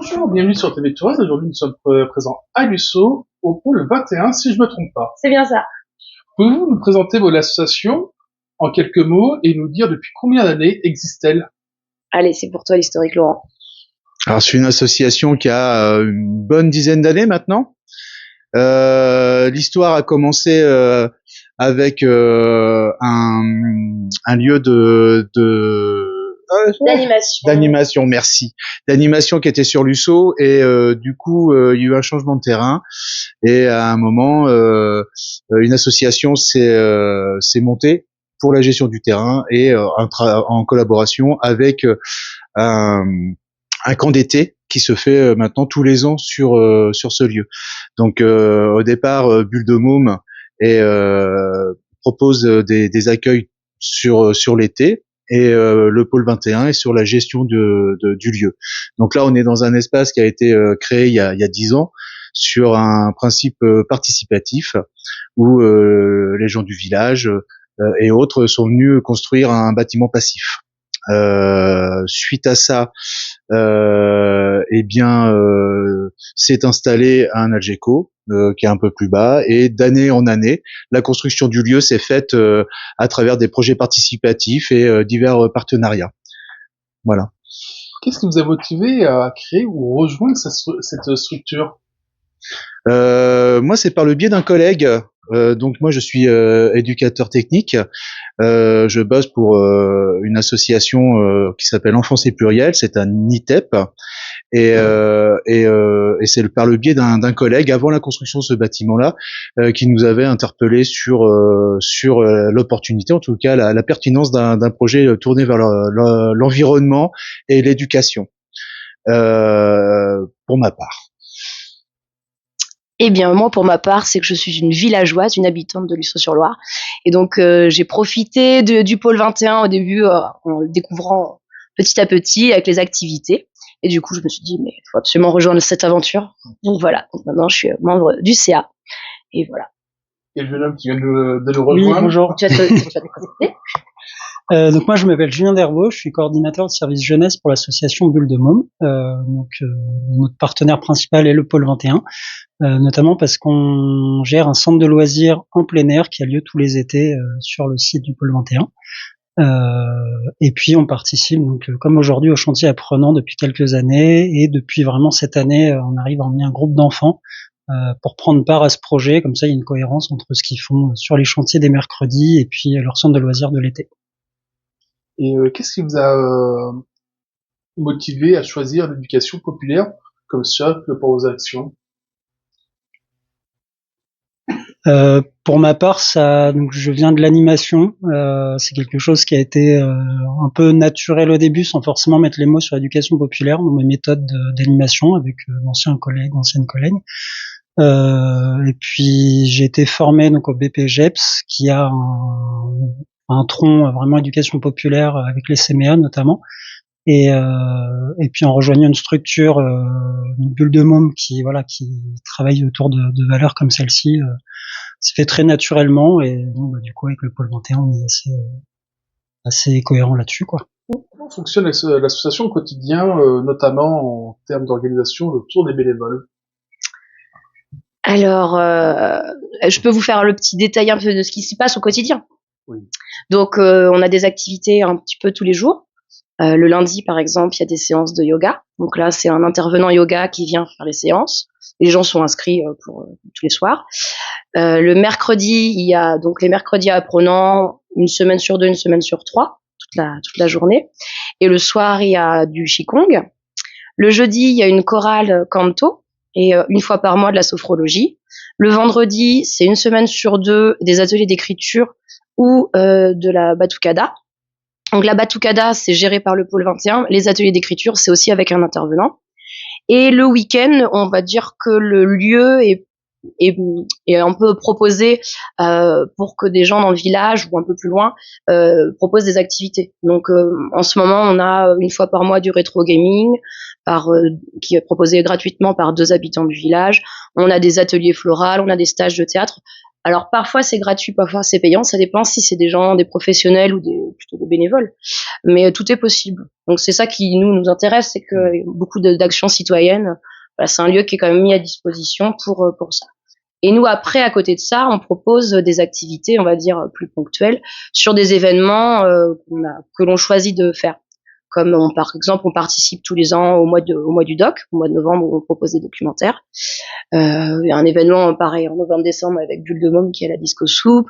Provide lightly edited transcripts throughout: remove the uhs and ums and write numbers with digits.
Bonjour, bienvenue sur TV Touriste. Aujourd'hui, nous sommes présents à Lusso, au pôle 21, si je me trompe pas. C'est bien ça. Pouvez-vous nous présenter votre association en quelques mots et nous dire depuis combien d'années existe-t-elle? Allez, c'est pour toi l'historique, Laurent. Alors, c'est une association qui a une bonne dizaine d'années maintenant. L'histoire a commencé avec un lieu d'animation, merci, d'animation qui était sur Lusso et du coup il y a eu un changement de terrain et à un moment une association s'est montée pour la gestion du terrain et en collaboration avec un camp d'été qui se fait maintenant tous les ans sur ce lieu. Donc au départ Bulle de Môme propose des accueils sur l'été et le pôle 21 est sur la gestion du lieu. Donc là on est dans un espace qui a été créé il y a 10 ans sur un principe participatif où les gens du village et autres sont venus construire un bâtiment passif. Suite à ça, s'est installé un Algeco qui est un peu plus bas et d'année en année, la construction du lieu s'est faite à travers des projets participatifs et divers partenariats. Voilà. Qu'est-ce qui vous a motivé à créer ou rejoindre cette structure? Moi, c'est par le biais d'un collègue. Donc moi, je suis éducateur technique. Je bosse pour une association qui s'appelle Enfance et Pluriel. C'est un ITEP. Et c'est par le biais d'un collègue avant la construction de ce bâtiment-là qui nous avait interpellé sur l'opportunité, en tout cas la pertinence d'un projet tourné vers l'environnement et l'éducation. Pour ma part. Eh bien, moi, pour ma part, c'est que je suis une villageoise, une habitante de Lusso-sur-Loire. Et donc, j'ai profité du pôle 21 au début, en le découvrant petit à petit avec les activités. Et du coup, je me suis dit, mais il faut absolument rejoindre cette aventure. Donc voilà, donc maintenant, je suis membre du CA. Et voilà. Et le jeune homme qui vient de nous rejoindre. Oui, bonjour. Tu vas te présenter. Donc moi je m'appelle Julien Dervaux, je suis coordinateur de service jeunesse pour l'association Bulle de Môme. Notre partenaire principal est le pôle 21, notamment parce qu'on gère un centre de loisirs en plein air qui a lieu tous les étés sur le site du pôle 21. Et puis on participe donc comme aujourd'hui au chantier apprenant depuis quelques années et depuis vraiment cette année on arrive à emmener un groupe d'enfants pour prendre part à ce projet. Comme ça il y a une cohérence entre ce qu'ils font sur les chantiers des mercredis et puis leur centre de loisirs de l'été. Et qu'est-ce qui vous a motivé à choisir l'éducation populaire comme socle pour vos actions? Pour ma part, donc je viens de l'animation. C'est quelque chose qui a été un peu naturel au début, sans forcément mettre les mots sur l'éducation populaire dans mes méthodes d'animation avec d'anciennes collègues. Et puis j'ai été formé donc au BPGEPS, qui a un tronc vraiment éducation populaire avec les CMA notamment. Et puis en rejoignant une structure, une Bulle de Môme qui travaille autour de valeurs comme celle-ci, c'est fait très naturellement et donc, du coup avec le pôle 21 on est assez cohérent là-dessus quoi. Comment fonctionne l'association au quotidien, notamment en termes d'organisation autour des bénévoles? Alors, je peux vous faire le petit détail un peu de ce qui s'y passe au quotidien. Oui. Donc, on a des activités un petit peu tous les jours. Le lundi, par exemple, il y a des séances de yoga. Donc là, c'est un intervenant yoga qui vient faire les séances. Les gens sont inscrits pour tous les soirs. Le mercredi, il y a donc les mercredis apprenants, une semaine sur 2, une semaine sur 3, toute la journée. Et le soir, il y a du qigong. Le jeudi, il y a une chorale canto et une fois par mois de la sophrologie. Le vendredi, c'est une semaine sur 2 des ateliers d'écriture ou de la batucada. Donc la batucada, c'est géré par le pôle 21. Les ateliers d'écriture, c'est aussi avec un intervenant. Et le week-end, on va dire que le lieu est un peu proposé pour que des gens dans le village ou un peu plus loin proposent des activités. Donc en ce moment, on a une fois par mois du rétro gaming qui est proposé gratuitement par 2 habitants du village. On a des ateliers floraux, on a des stages de théâtre. Alors parfois c'est gratuit, parfois c'est payant, ça dépend si c'est des gens, des professionnels ou plutôt des bénévoles. Mais tout est possible. Donc c'est ça qui nous intéresse, c'est que beaucoup d'actions citoyennes, voilà, c'est un lieu qui est quand même mis à disposition pour ça. Et nous, après, à côté de ça, on propose des activités, on va dire, plus ponctuelles sur des événements que l'on choisit de faire. Comme par exemple, on participe tous les ans au mois du doc, au mois de novembre, où on propose des documentaires. Il y a un événement pareil en novembre-décembre avec Bulle de Môme qui est la disco soupe.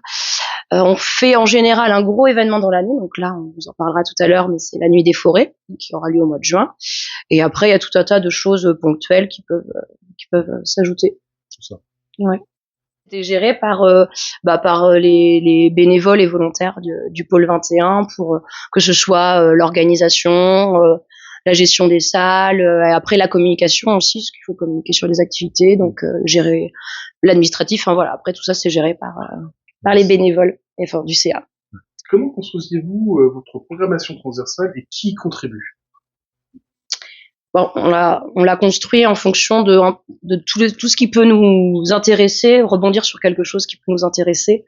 On fait en général un gros événement dans l'année, donc là, on vous en parlera tout à l'heure, mais c'est la Nuit des forêts, qui aura lieu au mois de juin. Et après, il y a tout un tas de choses ponctuelles qui peuvent s'ajouter. C'est ça. Ouais. C'était géré par les bénévoles et volontaires du pôle 21 pour que ce soit l'organisation, la gestion des salles, et après la communication aussi, parce qu'il faut communiquer sur les activités, donc gérer l'administratif. Enfin voilà, après tout ça c'est géré par les bénévoles du CA. Comment construisez-vous votre programmation transversale et qui y contribue? Bon, on l'a construit en fonction de tout ce qui peut nous intéresser, rebondir sur quelque chose qui peut nous intéresser,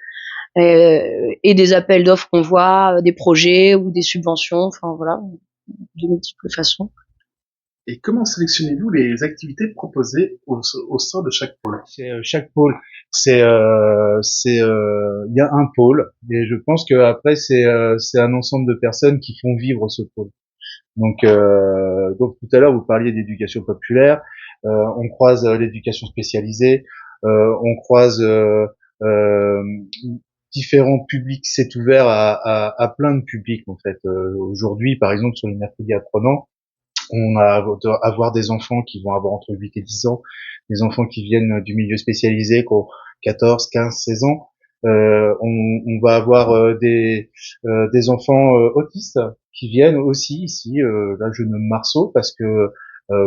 et des appels d'offres qu'on voit, des projets ou des subventions, enfin voilà, de multiples façons. Et comment sélectionnez-vous les activités proposées au sein de chaque pôle? Chaque pôle, il y a un pôle, et je pense que après c'est un ensemble de personnes qui font vivre ce pôle. Donc tout à l'heure vous parliez d'éducation populaire, on croise l'éducation spécialisée, on croise différents publics. C'est ouvert à plein de publics en fait. Aujourd'hui, par exemple, sur les mercredis apprenants, on a avoir des enfants qui vont avoir entre 8 et 10 ans, des enfants qui viennent du milieu spécialisé, qui ont 14, 15, 16 ans. On va avoir des enfants autistes qui viennent aussi ici. Là, je nomme Marceau parce que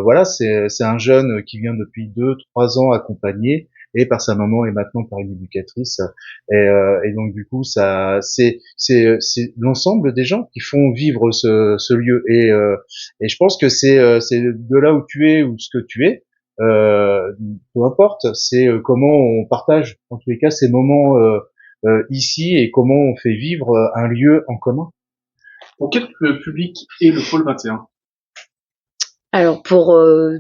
voilà, c'est un jeune qui vient depuis 2, 3 ans accompagné et par sa maman et maintenant par une éducatrice. Et donc du coup, ça, c'est l'ensemble des gens qui font vivre ce lieu. Et je pense que c'est de là où tu es ou ce que tu es. Peu importe, c'est comment on partage en tous les cas ces moments ici et comment on fait vivre un lieu en commun. Pour quel public est le pôle 21? Alors pour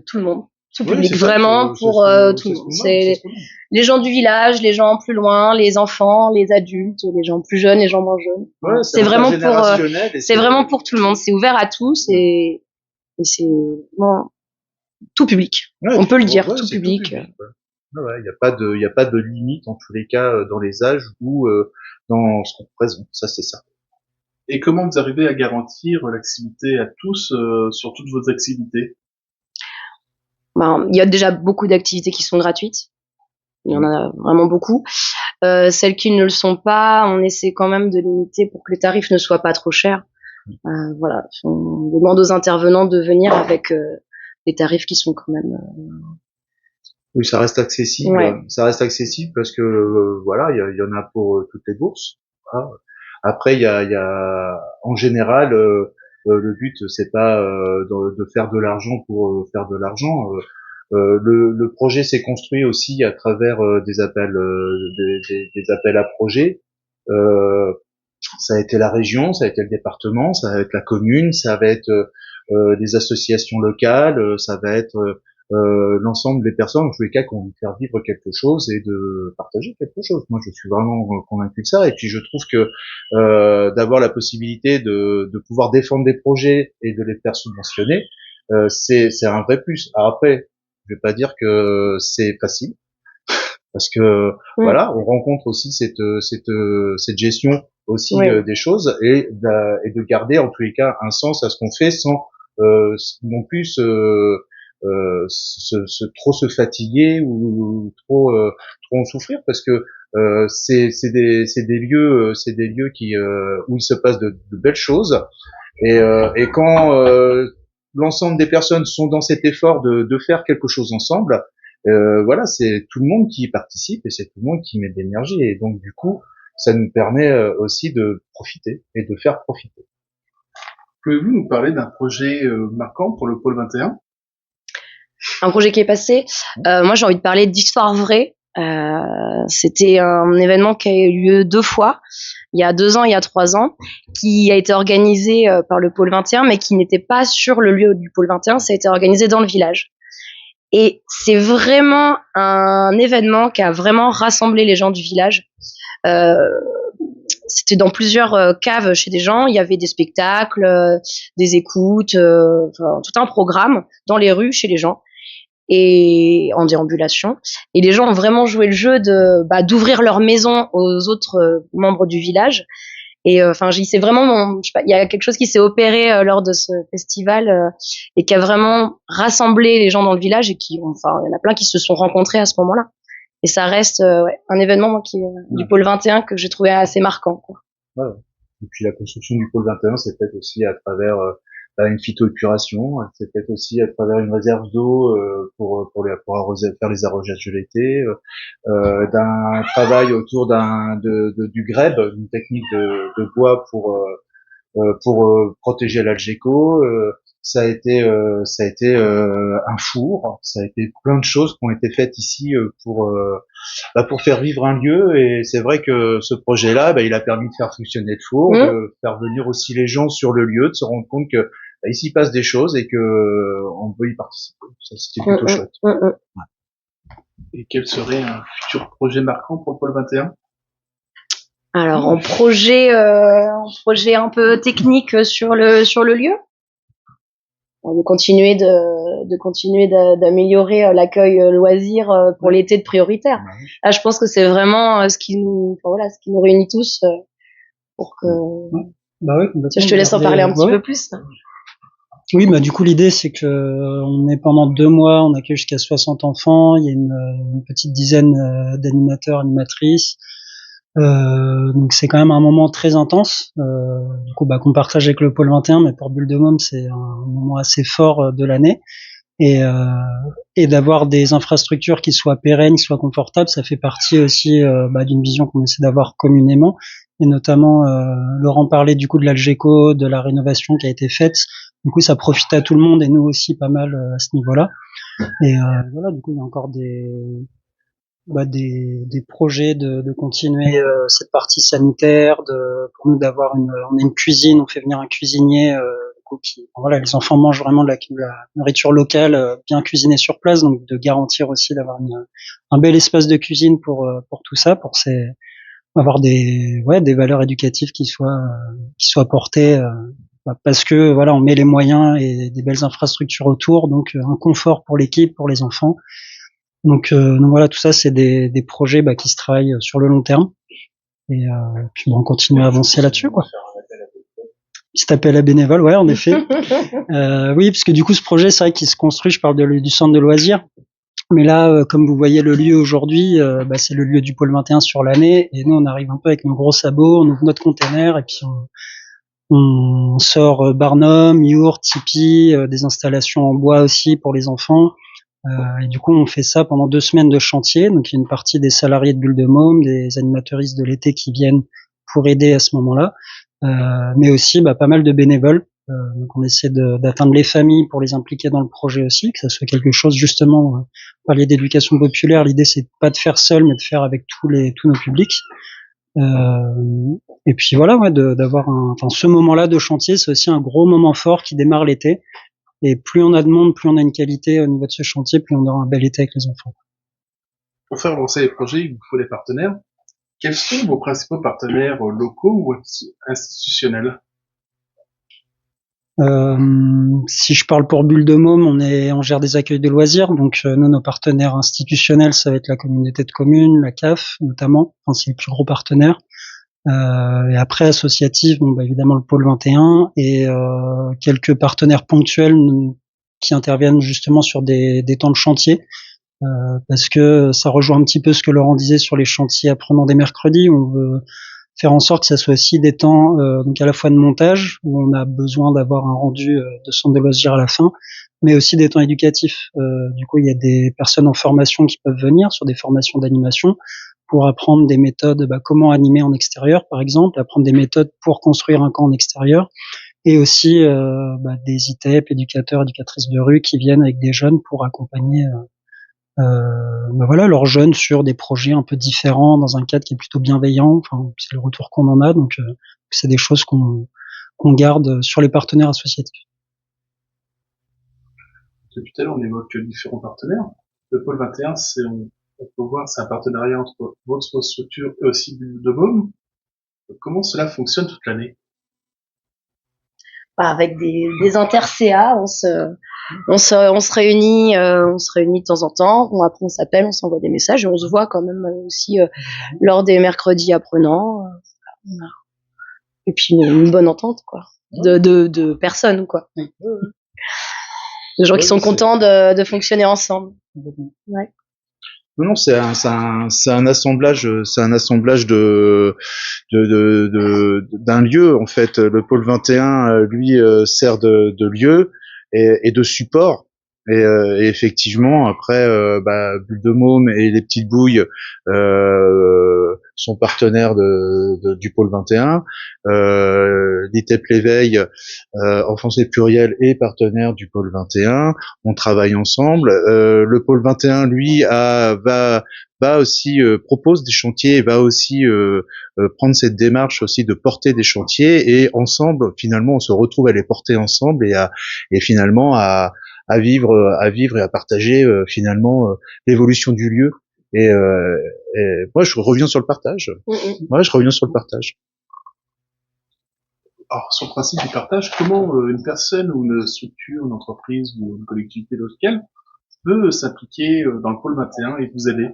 tout le monde, tout public, vraiment pour tout le monde. C'est les gens du village, les gens plus loin, les enfants, les adultes, les gens plus jeunes, les gens moins jeunes. Ouais, c'est vraiment pour tout le monde. C'est ouvert à tous et c'est bon, tout public. Ouais, on peut le dire, tout public. public. Ouais, il y a pas de limite en tous les cas dans les âges ou dans ce qu'on présente. Ça c'est ça. Et comment vous arrivez à garantir l'accessibilité à tous sur toutes vos activités? Il y a déjà beaucoup d'activités qui sont gratuites. Il y en a vraiment beaucoup. Celles qui ne le sont pas, on essaie quand même de limiter pour que les tarifs ne soient pas trop chers. Voilà, on demande aux intervenants de venir avec des tarifs qui sont quand même. Oui, ça reste accessible. Ouais. Ça reste accessible parce que voilà, il y en a pour toutes les bourses. Voilà. Après, il y a en général le but c'est pas de faire de l'argent pour faire de l'argent. Le projet s'est construit aussi à travers des appels des appels à projets. Ça a été la région, ça a été le département, ça va être la commune, ça va être des associations locales, ça va être l'ensemble des personnes, en tous les cas, qui ont envie de faire vivre quelque chose et de partager quelque chose. Moi, je suis vraiment convaincu de ça. Et puis, je trouve que d'avoir la possibilité de pouvoir défendre des projets et de les faire subventionner, c'est un vrai plus. Alors après, je vais pas dire que c'est facile, parce que voilà, on rencontre aussi cette gestion aussi des choses et de garder en tous les cas un sens à ce qu'on fait sans non plus trop se fatiguer ou trop en souffrir, parce que c'est des lieux qui où il se passe de belles choses, et quand l'ensemble des personnes sont dans cet effort de faire quelque chose ensemble, voilà, c'est tout le monde qui y participe et c'est tout le monde qui met de l'énergie, et donc du coup ça nous permet aussi de profiter et de faire profiter. Pouvez-vous nous parler d'un projet marquant pour le pôle 21? Un projet qui est passé. Moi, j'ai envie de parler d'Histoire vraie, C'était un événement qui a eu lieu 2 fois, il y a 2 ans, il y a 3 ans, qui a été organisé par le pôle 21, mais qui n'était pas sur le lieu du pôle 21, ça a été organisé dans le village. Et c'est vraiment un événement qui a vraiment rassemblé les gens du village. C'était dans plusieurs caves chez des gens, il y avait des spectacles, des écoutes, enfin, tout un programme dans les rues chez les gens et en déambulation. Et les gens ont vraiment joué le jeu d'ouvrir leur maison aux autres membres du village. Et enfin, c'est vraiment, je sais pas, il y a quelque chose qui s'est opéré lors de ce festival et qui a vraiment rassemblé les gens dans le village et enfin, il y en a plein qui se sont rencontrés à ce moment-là. Et ça reste un événement moi, du pôle 21 que j'ai trouvé assez marquant. Quoi. Ouais. Et puis la construction du pôle 21, c'est peut-être aussi à travers une phytoépuration, c'est peut-être aussi à travers une réserve d'eau pour faire les arrosages de l'été, d'un travail autour du grèbe, une technique de bois pour protéger l'Algeco. Ça a été un four, ça a été plein de choses qui ont été faites ici pour faire vivre un lieu. Et c'est vrai que ce projet-là, il a permis de faire fonctionner le four, de faire venir aussi les gens sur le lieu, de se rendre compte que ici passe des choses et que on peut y participer. Ça, c'était plutôt chouette. Ouais. Et quel serait un futur projet marquant pour le pôle 21? Alors en projet un peu technique sur le lieu, de continuer d'améliorer l'accueil loisir pour l'été de prioritaire. Là, je pense que c'est vraiment ce qui nous réunit tous pour que. Bah oui, je te laisse en parler un petit peu plus. Oui, du coup l'idée c'est que on est pendant 2 mois, on accueille jusqu'à 60 enfants, il y a une petite dizaine d'animateurs, animatrices. Donc c'est quand même un moment très intense, du coup qu'on partage avec le pôle 21, mais pour Bulle de Môme c'est un moment assez fort de l'année, et d'avoir des infrastructures qui soient pérennes, qui soient confortables, ça fait partie aussi d'une vision qu'on essaie d'avoir communément, et notamment Laurent parlait du coup de l'Algeco, de la rénovation qui a été faite, du coup ça profite à tout le monde et nous aussi pas mal à ce niveau-là, et voilà, du coup il y a encore des projets de continuer cette partie sanitaire, pour nous d'avoir on a une cuisine, on fait venir un cuisinier voilà, les enfants mangent vraiment de la nourriture locale bien cuisinée sur place, donc de garantir aussi d'avoir un bel espace de cuisine pour tout ça, pour avoir des valeurs éducatives qui soient portées parce que voilà, on met les moyens et des belles infrastructures autour, donc un confort pour l'équipe, pour les enfants. Donc voilà, tout ça c'est des projets qui se travaillent sur le long terme, et puis on continue à avancer là-dessus, quoi. Petit appel à bénévoles, ouais, en effet. Oui, parce que du coup ce projet, c'est vrai qu'il se construit, je parle du centre de loisirs, mais là comme vous voyez le lieu aujourd'hui, c'est le lieu du pôle 21 sur l'année, et nous on arrive un peu avec nos gros sabots, on ouvre notre container et puis on sort barnum, yourte, tipi, des installations en bois aussi pour les enfants. Et du coup, on fait ça pendant 2 semaines de chantier. Donc, il y a une partie des salariés de Bulle de Môme, des animateuristes de l'été qui viennent pour aider à ce moment-là, mais aussi pas mal de bénévoles. Donc, on essaie d'atteindre les familles pour les impliquer dans le projet aussi, que ça soit quelque chose justement. Parler d'éducation populaire, l'idée c'est pas de faire seul, mais de faire avec tous nos publics. Et puis voilà, d'avoir ce moment-là de chantier, c'est aussi un gros moment fort qui démarre l'été. Et plus on a de monde, plus on a une qualité au niveau de ce chantier, plus on aura un bel été avec les enfants. Pour faire avancer les projets, il vous faut des partenaires. Quels sont vos principaux partenaires locaux ou institutionnels? Si je parle pour Bulle de Môme, on gère des accueils de loisirs, donc nous, nos partenaires institutionnels, ça va être la communauté de communes, la CAF notamment, c'est le plus gros partenaire. Et après associatif, évidemment le pôle 21 et quelques partenaires ponctuels qui interviennent justement sur des temps de chantier, parce que ça rejoint un petit peu ce que Laurent disait sur les chantiers apprenants des mercredis. On veut faire en sorte que ça soit aussi des temps donc à la fois de montage où on a besoin d'avoir un rendu de centre de loisirs à la fin, mais aussi des temps éducatifs. Du coup, il y a des personnes en formation qui peuvent venir sur des formations d'animation pour apprendre des méthodes, comment animer en extérieur, par exemple, apprendre des méthodes pour construire un camp en extérieur, et aussi des ITEP, éducateurs, éducatrices de rue, qui viennent avec des jeunes pour accompagner voilà, leurs jeunes sur des projets un peu différents dans un cadre qui est plutôt bienveillant. Enfin, c'est le retour qu'on en a, donc c'est des choses qu'on garde sur les partenaires associatifs. Depuis tout à l'heure, on évoque différents partenaires. Le pôle 21, on peut voir, c'est un partenariat entre votre structure et aussi de Baume. Comment cela fonctionne toute l'année? Avec des inter-CA, on se réunit, de temps en temps. Bon, après, on s'appelle, on s'envoie des messages et on se voit quand même aussi lors des mercredis apprenants. Et puis une bonne entente, quoi, de personnes, quoi. De gens qui sont contents de fonctionner ensemble. Ouais. Non, c'est un assemblage d'un lieu en fait. Le pôle 21, lui, sert de lieu et de support. Et effectivement, après, Bulle de Môme et les Petites Bouilles sont partenaires du pôle 21. L'ITEP l'éveil, Enfance et Pluriel, est partenaire du pôle 21. On travaille ensemble. Le pôle 21, lui, va aussi propose des chantiers et va aussi prendre cette démarche aussi de porter des chantiers, et ensemble, finalement, on se retrouve à les porter ensemble et finalement à vivre et à partager finalement l'évolution du lieu. Et moi, je reviens sur le partage. Moi, je reviens sur le partage. Alors, sur le principe du partage, comment une personne ou une structure, une entreprise ou une collectivité locale peut s'impliquer dans le pôle 21 et vous aider?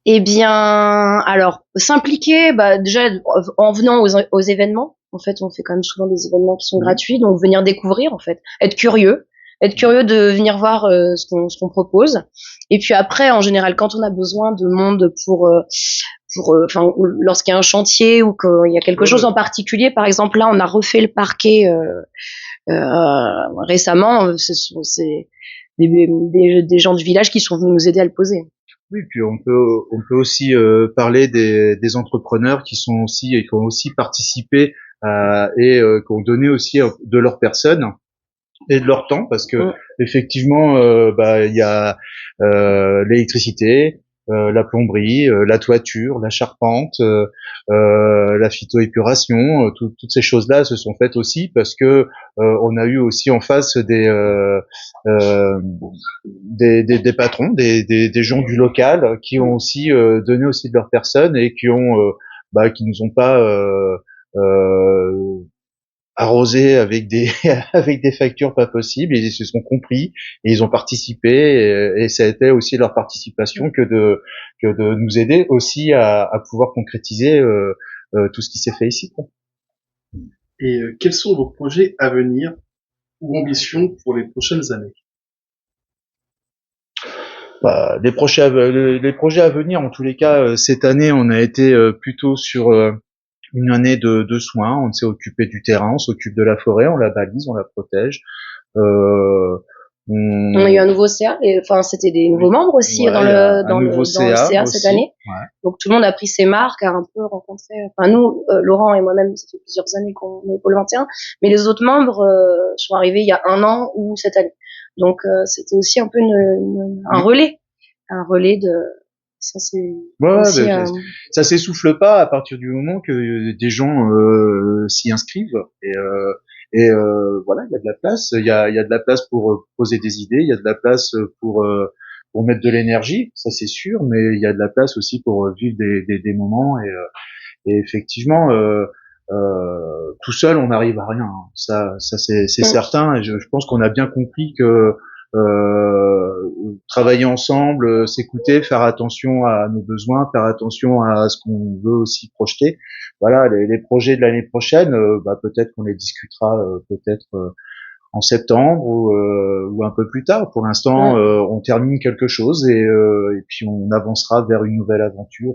Eh bien, alors, s'impliquer, déjà, en venant aux événements. En fait, on fait quand même souvent des événements qui sont gratuits, donc venir découvrir, en fait, être curieux de venir voir ce qu'on propose. Et puis après, en général, quand on a besoin de monde enfin, lorsqu'il y a un chantier ou qu'il y a quelque chose en particulier, par exemple, là, on a refait le parquet récemment. C'est des gens du village qui sont venus nous aider à le poser. Oui, puis on peut aussi parler des entrepreneurs qui ont aussi participé et qui ont donné aussi de leur personne et de leur temps, parce que effectivement, il y a l'électricité, la plomberie, la toiture, la charpente, la phytoépuration, toutes ces choses-là se sont faites aussi parce que on a eu aussi en face des patrons, des gens du local qui ont aussi donné aussi de leur personne et qui nous ont pas arrosé avec des avec des factures pas possibles. Ils se sont compris et ils ont participé, et ça a été aussi leur participation que de nous aider aussi à pouvoir concrétiser tout ce qui s'est fait ici, quoi. Et quels sont vos projets à venir ou ambitions pour les prochaines années? Les projets à venir, en tous les cas, cette année, on a été plutôt sur une année de soins. On s'est occupé du terrain, on s'occupe de la forêt, on la balise, on la protège. On a eu un nouveau CA, enfin c'était des nouveaux membres aussi dans le CA cette année. Ouais. Donc tout le monde a pris ses marques, a un peu rencontré. Enfin nous, Laurent et moi-même, ça fait plusieurs années qu'on est au pôle 21, mais les autres membres sont arrivés il y a 1 an ou cette année. Donc c'était aussi un peu un relais de. Ça c'est. Ça s'essouffle pas à partir du moment que des gens s'y inscrivent, et voilà, il y a de la place, il y a de la place pour poser des idées, il y a de la place pour mettre de l'énergie, ça c'est sûr, mais il y a de la place aussi pour vivre des moments, et effectivement tout seul on n'arrive à rien, hein. Ça c'est certain, et je pense qu'on a bien compris que travailler ensemble, s'écouter, faire attention à nos besoins, faire attention à ce qu'on veut aussi projeter. Voilà, les projets de l'année prochaine, peut-être qu'on les discutera peut-être en septembre ou un peu plus tard. Pour l'instant, on termine quelque chose, et puis on avancera vers une nouvelle aventure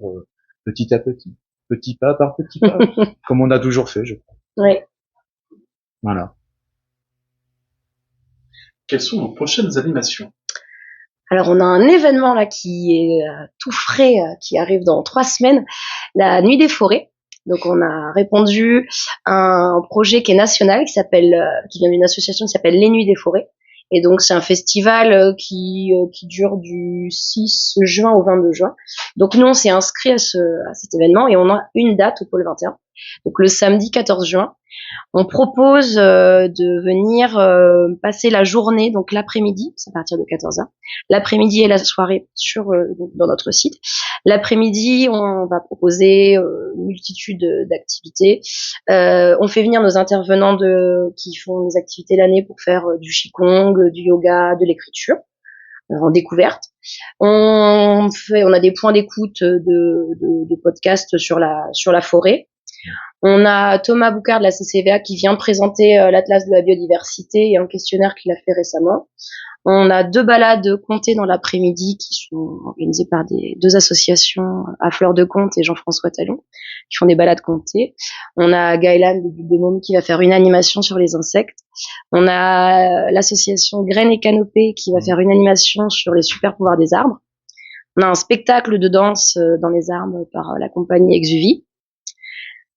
petit à petit pas par petit pas, comme on a toujours fait, je crois. Oui. Voilà. Quelles sont vos prochaines animations? Alors on a un événement là qui est tout frais, qui arrive dans 3 semaines, la Nuit des Forêts. Donc on a répondu à un projet qui est national, qui vient d'une association qui s'appelle Les Nuits des Forêts, Et donc c'est un festival qui dure du 6 juin au 22 juin. Donc nous on s'est inscrit à cet événement et on a une date au pôle 21. Donc le samedi 14 juin, on propose de venir passer la journée, donc l'après-midi, c'est à partir de 14h. L'après-midi et la soirée dans notre site. L'après-midi, on va proposer une multitude d'activités. On fait venir nos intervenants qui font des activités l'année pour faire du qigong, du yoga, de l'écriture en découverte. On a des points d'écoute de podcasts sur la forêt. On a Thomas Boucard de la CCVA qui vient présenter l'Atlas de la biodiversité et un questionnaire qu'il a fait récemment. On a 2 balades comptées dans l'après-midi qui sont organisées par 2 associations, à Fleur de Comte et Jean-François Talon, qui font des balades comptées. On a Gaëlan de Bulle de Môme qui va faire une animation sur les insectes. On a l'association Graines et Canopées qui va faire une animation sur les super pouvoirs des arbres. On a un spectacle de danse dans les arbres par la compagnie Exuvie.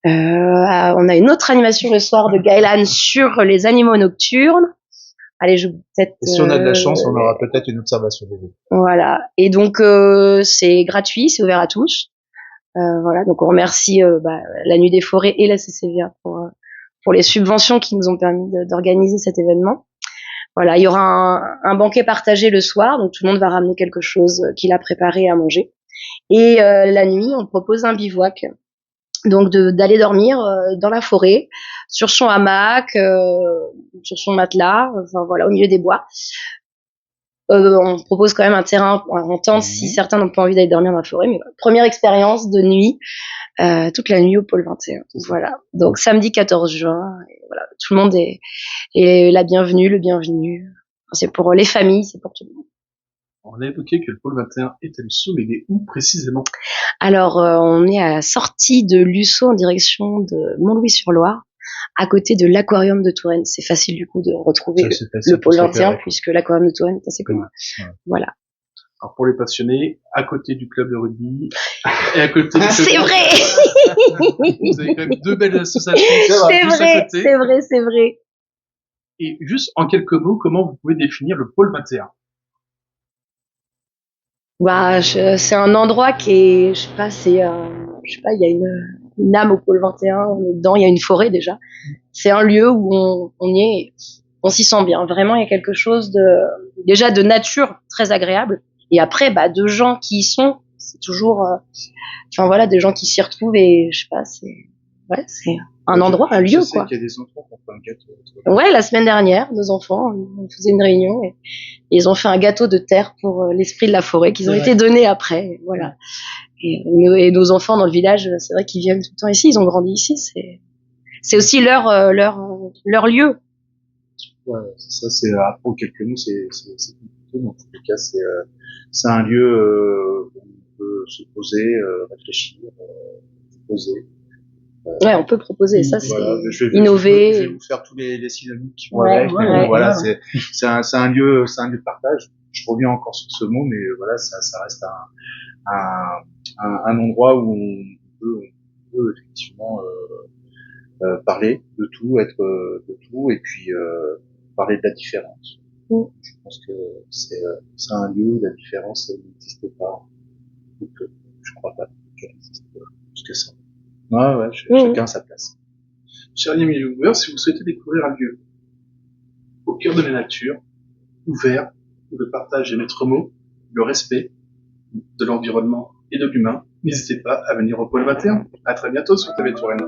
On a une autre animation le soir de Gaëlan sur les animaux nocturnes. Allez, peut-être. Et si on a de la chance, on aura peut-être une observation bébé. Voilà. Et donc c'est gratuit, c'est ouvert à tous. Voilà. Donc on remercie la Nuit des Forêts et la CCVA pour les subventions qui nous ont permis d'organiser cet événement. Voilà. Il y aura un banquet partagé le soir, donc tout le monde va ramener quelque chose qu'il a préparé à manger. Et la nuit, on propose un bivouac. Donc d'aller dormir dans la forêt, sur son hamac, sur son matelas, enfin voilà, au milieu des bois. On propose quand même un terrain en tente si certains n'ont pas envie d'aller dormir dans la forêt. Mais voilà, première expérience de nuit, toute la nuit au pôle 21. Voilà. Donc samedi 14 juin, et voilà, tout le monde est la bienvenue, le bienvenu. C'est pour les familles, c'est pour tout le monde. On a évoqué que le pôle 21 est à Luçon, mais il est où précisément? Alors, on est à la sortie de Luçon en direction de Montlouis-sur-Loire, à côté de l'aquarium de Touraine. C'est facile du coup de retrouver le pôle 21 puisque l'aquarium de Touraine est assez connu. Ouais. Voilà. Alors pour les passionnés, à côté du club de rugby et à côté du club c'est vrai. Vous avez quand même 2 belles associations. C'est vrai. Et juste en quelques mots, comment vous pouvez définir le pôle 21? C'est un endroit qui est, il y a une âme au pôle 21, on est dedans, il y a une forêt déjà. C'est un lieu où on y est, on s'y sent bien. Vraiment, il y a quelque chose déjà de nature très agréable. Et après, de gens qui y sont, c'est toujours, des gens qui s'y retrouvent et c'est un endroit, un lieu, quoi. Il y a des enfants qui ont fait un gâteau. Ouais, la semaine dernière, nos enfants, on faisait une réunion et ils ont fait un gâteau de terre pour l'esprit de la forêt qu'ils ont été donnés après. Voilà. Et nos enfants dans le village, c'est vrai qu'ils viennent tout le temps ici, ils ont grandi ici. C'est aussi leur lieu. Ouais, ça, c'est, pour quelques mots, c'est compliqué. Dans tous les cas, c'est un lieu où on peut se poser, réfléchir, se poser. Ouais, on peut proposer, ça c'est innover. Je vais vous faire tous les synonymes qui vont avec. Voilà, c'est un lieu de partage. Je reviens encore sur ce mot, mais voilà, ça reste un endroit où on peut effectivement parler de tout, être de tout, et puis parler de la différence. Je pense que c'est un lieu où la différence n'existe pas. Donc, je crois pas qu'elle existe plus que ça. Ouais, chacun à sa place. Chers amis viewers, si vous souhaitez découvrir un lieu au cœur de la nature, ouvert, où le partage est maître mot, le respect de l'environnement et de l'humain, n'hésitez pas à venir au pôle 21. À très bientôt sur TV Touraine.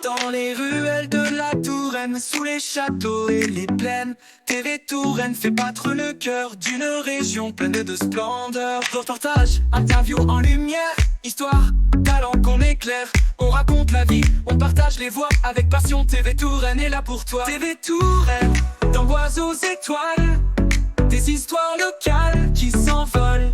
Dans les ruelles de la Touraine, sous les châteaux et les plaines, TV Touraine fait battre le cœur d'une région pleine de splendeur. Reportage, interview en lumière, histoire, talent qu'on éclaire. On raconte la vie, on partage les voix avec passion. TV Touraine est là pour toi. TV Touraine, d'angoisse aux étoiles, des histoires locales qui s'envolent.